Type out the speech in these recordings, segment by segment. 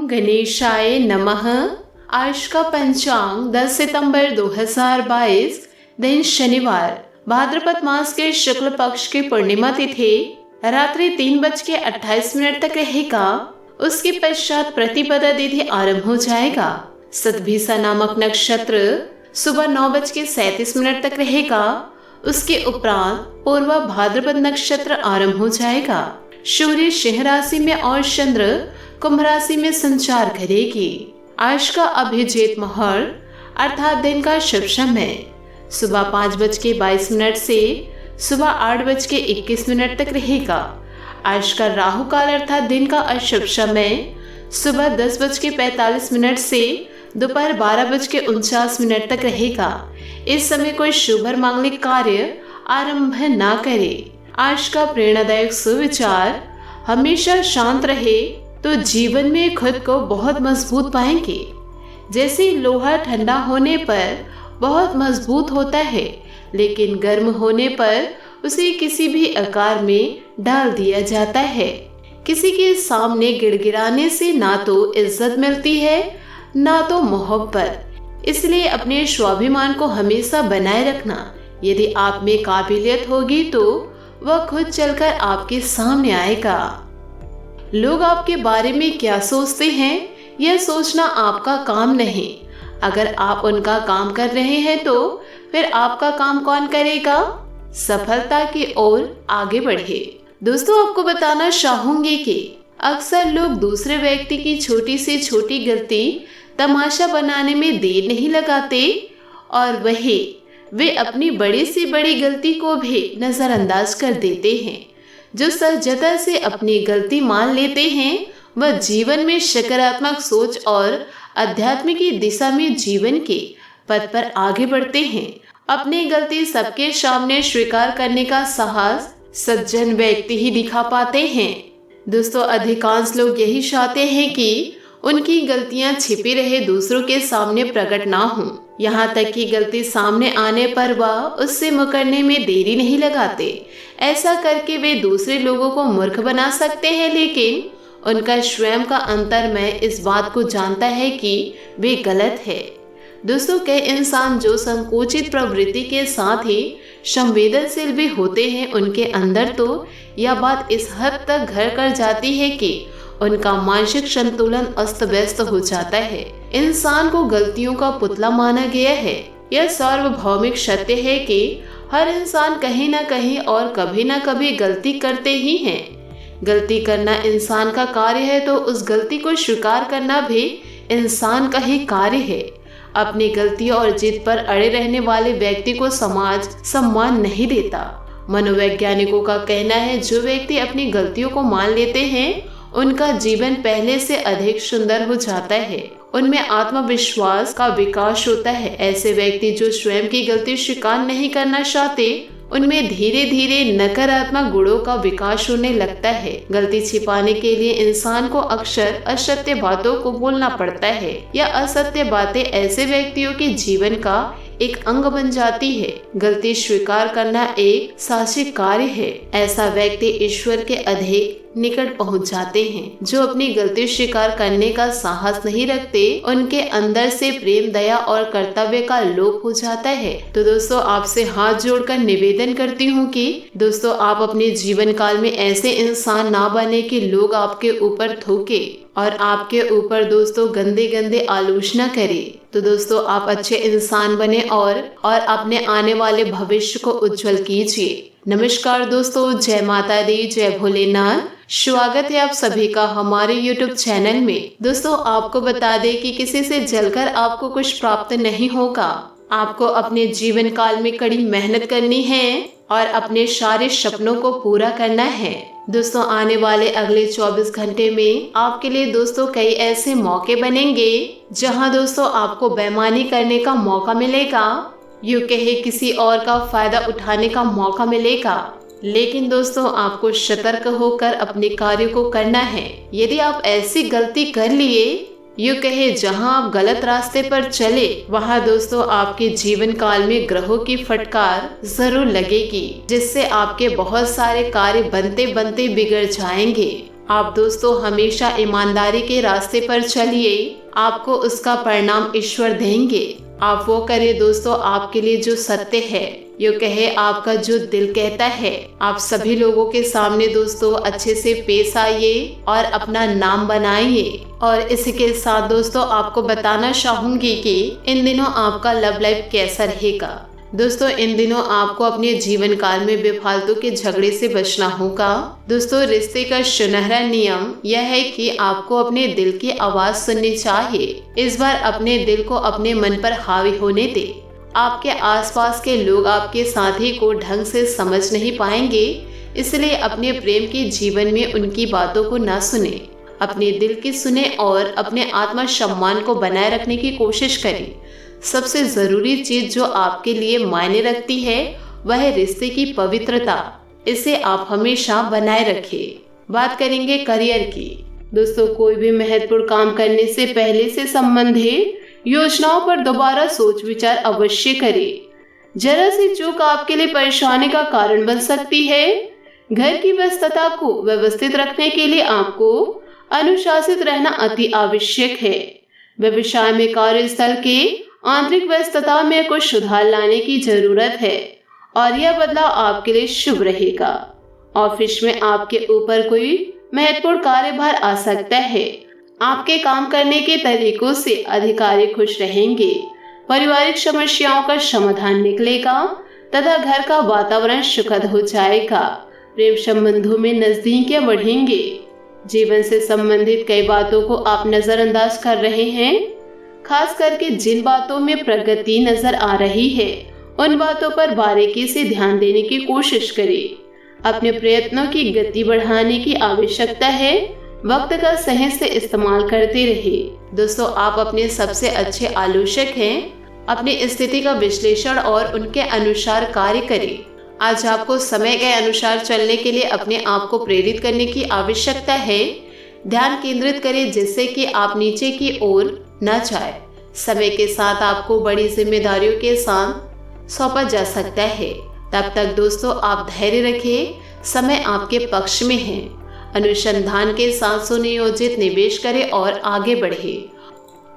गणेशाय नमः। आज का पंचांग 10 सितंबर 2022 दिन शनिवार, भाद्रपद मास के शुक्ल पक्ष की पूर्णिमा तिथि रात्रि 3:28 तक रहेगा। उसके पश्चात प्रतिपदा तिथि आरंभ हो जाएगा। सतभिसा नामक नक्षत्र सुबह 9:37 तक रहेगा। उसके उपरांत पूर्वा भाद्रपद नक्षत्र आरंभ हो जाएगा। सूर्य सिंह राशि में और चंद्र कुंभ राशि में संचार करेगी। आज का अभिजीत मुहूर्त अर्थात दिन का शुभ समय सुबह 5:22 से सुबह 8:21 तक रहेगा। आज का राहु काल अर्थात दिन का अशुभ समय सुबह 10:45 से दोपहर 12:49 तक रहेगा। इस समय कोई शुभ मांगलिक कार्य आरंभ न करे। आज का प्रेरणादायक सुविचार, हमेशा शांत रहे तो जीवन में खुद को बहुत मजबूत पाएंगे। जैसे लोहा ठंडा होने पर बहुत मजबूत होता है, लेकिन गर्म होने पर उसे किसी भी आकार में डाल दिया जाता है। किसी के सामने गिड़गिड़ाने से ना तो इज्जत मिलती है ना तो मोहब्बत। इसलिए अपने स्वाभिमान को हमेशा बनाए रखना। यदि आप में काबिलियत होगी तो वह खुद चलकर आपके सामने आएगा। लोग आपके बारे में क्या सोचते हैं, यह सोचना आपका काम नहीं। अगर आप उनका काम कर रहे हैं तो फिर आपका काम कौन करेगा? सफलता की ओर आगे बढ़े। दोस्तों, आपको बताना चाहूंगी कि अक्सर लोग दूसरे व्यक्ति की छोटी से छोटी गलती तमाशा बनाने में देर नहीं लगाते और वे अपनी बड़ी से बड़ी गलती को भी नजरअंदाज कर देते हैं। जो सहजता से अपनी गलती मान लेते हैं वह जीवन में सकारात्मक सोच और आध्यात्मिक दिशा में जीवन के पथ पर आगे बढ़ते हैं। अपनी गलती सबके सामने स्वीकार करने का साहस सज्जन व्यक्ति ही दिखा पाते हैं। दोस्तों, अधिकांश लोग यही चाहते हैं कि उनकी गलतियां छिपी रहे, दूसरों के सामने प्रकट ना हो। यहाँ तक कि गलती सामने आने पर वह उससे मुकरने में देरी नहीं लगाते। ऐसा करके वे दूसरे लोगों को मूर्ख बना सकते हैं, लेकिन उनका स्वयं का अंतर्मय इस बात को जानता है कि वे गलत है। दोस्तों, कई इंसान जो संकुचित प्रवृत्ति के साथ ही संवेदनशील भी होते हैं, उनके अंदर तो यह बात इस हद तक घर कर जाती है कि उनका मानसिक संतुलन अस्त व्यस्त हो जाता है। इंसान को गलतियों का पुतला माना गया है। यह सार्वभौमिक सत्य है कि हर इंसान कहीं न कहीं और कभी न कभी गलती करते ही हैं। गलती करना इंसान का कार्य है तो उस गलती को स्वीकार करना भी इंसान का ही कार्य है। अपनी गलतियों और जिद पर अड़े रहने वाले व्यक्ति को समाज सम्मान नहीं देता। मनोवैज्ञानिकों का कहना है, जो व्यक्ति अपनी गलतियों को मान लेते हैं उनका जीवन पहले से अधिक सुंदर हो जाता है। उनमें आत्मविश्वास का विकास होता है। ऐसे व्यक्ति जो स्वयं की गलती स्वीकार नहीं करना चाहते, उनमें धीरे धीरे नकारात्मक गुणों का विकास होने लगता है। गलती छिपाने के लिए इंसान को अक्सर असत्य बातों को बोलना पड़ता है। यह असत्य बातें ऐसे व्यक्तियों के जीवन का एक अंग बन जाती है। गलती स्वीकार करना एक साहसिक कार्य है। ऐसा व्यक्ति ईश्वर के अधिक निकट पहुंच जाते हैं। जो अपनी गलती स्वीकार करने का साहस नहीं रखते, उनके अंदर से प्रेम, दया और कर्तव्य का लोप हो जाता है। तो दोस्तों, आपसे हाथ जोड़कर निवेदन करती हूँ कि दोस्तों, आप अपने जीवन काल में ऐसे इंसान ना बने कि लोग आपके ऊपर थूके और आपके ऊपर दोस्तों गंदे गंदे आलोचना करे। तो दोस्तों, आप अच्छे इंसान बने और अपने आने वाले भविष्य को उज्जवल कीजिए। नमस्कार दोस्तों, जय माता दी, जय भोलेनाथ। स्वागत है आप सभी का हमारे YouTube चैनल में। दोस्तों, आपको बता दें कि किसी से जलकर आपको कुछ प्राप्त नहीं होगा। आपको अपने जीवन काल में कड़ी मेहनत करनी है और अपने सारे सपनों को पूरा करना है। दोस्तों, आने वाले अगले 24 घंटे में आपके लिए दोस्तों कई ऐसे मौके बनेंगे जहां दोस्तों आपको बेईमानी करने का मौका मिलेगा, यूं कहे किसी और का फायदा उठाने का मौका मिलेगा। लेकिन दोस्तों, आपको सतर्क होकर अपने कार्य को करना है। यदि आप ऐसी गलती कर लिए, यूं कहे जहां आप गलत रास्ते पर चले, वहां दोस्तों आपके जीवन काल में ग्रहों की फटकार जरूर लगेगी, जिससे आपके बहुत सारे कार्य बनते बनते बिगड़ जाएंगे। आप दोस्तों हमेशा ईमानदारी के रास्ते पर चलिए, आपको उसका परिणाम ईश्वर देंगे। आप वो करें दोस्तों आपके लिए जो सत्य है, यो कहे आपका जो दिल कहता है। आप सभी लोगों के सामने दोस्तों अच्छे से पेश आइए और अपना नाम बनाइए। और इसी के साथ दोस्तों आपको बताना चाहूंगी कि इन दिनों आपका लव लाइफ कैसा रहेगा। दोस्तों इन दिनों आपको अपने जीवन काल में बेफालतू के झगड़े से बचना होगा। दोस्तों रिश्ते का सुनहरा नियम यह है कि आपको अपने दिल की आवाज सुननी चाहिए। इस बार अपने दिल को अपने मन पर हावी होने दे। आपके आसपास के लोग आपके साथी को ढंग से समझ नहीं पाएंगे, इसलिए अपने प्रेम के जीवन में उनकी बातों को न सुने, अपने दिल की सुने और अपने आत्म सम्मान को बनाए रखने की कोशिश करें। सबसे जरूरी चीज जो आपके लिए मायने रखती है वह है रिश्ते की पवित्रता। इसे आप हमेशा बनाए रखें। बात करेंगे करियर की। दोस्तों कोई भी महत्वपूर्ण काम करने से पहले से संबंधित योजनाओं पर दोबारा सोच विचार अवश्य करें। जरा सी चूक आपके लिए परेशानी का कारण बन सकती है। घर की व्यस्तता को व्यवस्थित रखने के लिए आपको अनुशासित रहना अति आवश्यक है। व्यवसाय में कार्यस्थल के आंतरिक व्यस्तता में कुछ सुधार लाने की जरूरत है और यह बदलाव आपके लिए शुभ रहेगा। ऑफिस में आपके ऊपर कोई महत्वपूर्ण कार्यभार आ सकता है। आपके काम करने के तरीकों से अधिकारी खुश रहेंगे। पारिवारिक समस्याओं का समाधान निकलेगा तथा घर का वातावरण सुखद हो जाएगा। प्रेम संबंधों में नजदीकियां बढ़ेंगे। जीवन से संबंधित कई बातों को आप नजरअंदाज कर रहे हैं। खास करके जिन बातों में प्रगति नजर आ रही है उन बातों पर बारीकी से ध्यान देने की कोशिश करें। अपने प्रयत्नों की गति बढ़ाने की आवश्यकता है। वक्त का सही से इस्तेमाल करते रहे। दोस्तों आप अपने सबसे अच्छे आलोचक हैं। अपनी स्थिति का विश्लेषण और उनके अनुसार कार्य करें। आज आपको समय के अनुसार चलने के लिए अपने आप को प्रेरित करने की आवश्यकता है। ध्यान केंद्रित करें जिससे कि आप नीचे की ओर न जाए। समय के साथ आपको बड़ी जिम्मेदारियों के साथ सौंपा जा सकता है। तब तक दोस्तों आप धैर्य रखें। समय आपके पक्ष में है। अनुसंधान के साथ सुनियोजित निवेश करें और आगे बढ़े।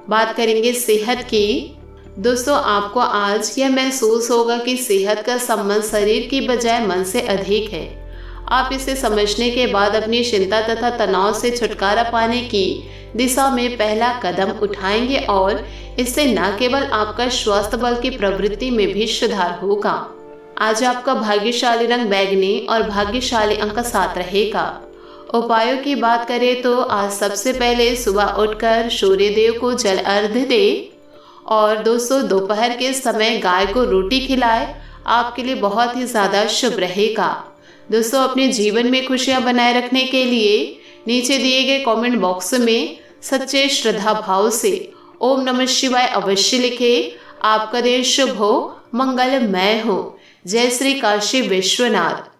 बात करेंगे सेहत की। दोस्तों आपको आज यह महसूस होगा कि सेहत का संबंध शरीर की बजाय मन से अधिक है। आप इसे समझने के बाद अपनी चिंता तथा तनाव से छुटकारा पाने की दिशा में पहला कदम उठाएंगे और इससे न केवल आपका स्वास्थ्य बल्कि प्रवृत्ति में भी सुधार होगा। आज आपका भाग्यशाली रंग बैंगनी और भाग्यशाली अंक 7 रहेगा। उपायों की बात करें तो आज सबसे पहले सुबह उठकर सूर्य देव को जल अर्घ्य दे और दोस्तों दोपहर के समय गाय को रोटी खिलाए। आपके लिए बहुत ही ज्यादा शुभ रहेगा। दोस्तों अपने जीवन में खुशियां बनाए रखने के लिए नीचे दिए गए कमेंट बॉक्स में सच्चे श्रद्धा भाव से ओम नमः शिवाय अवश्य लिखें। आपका दिन शुभ हो, मंगलमय हो। जय श्री काशी विश्वनाथ।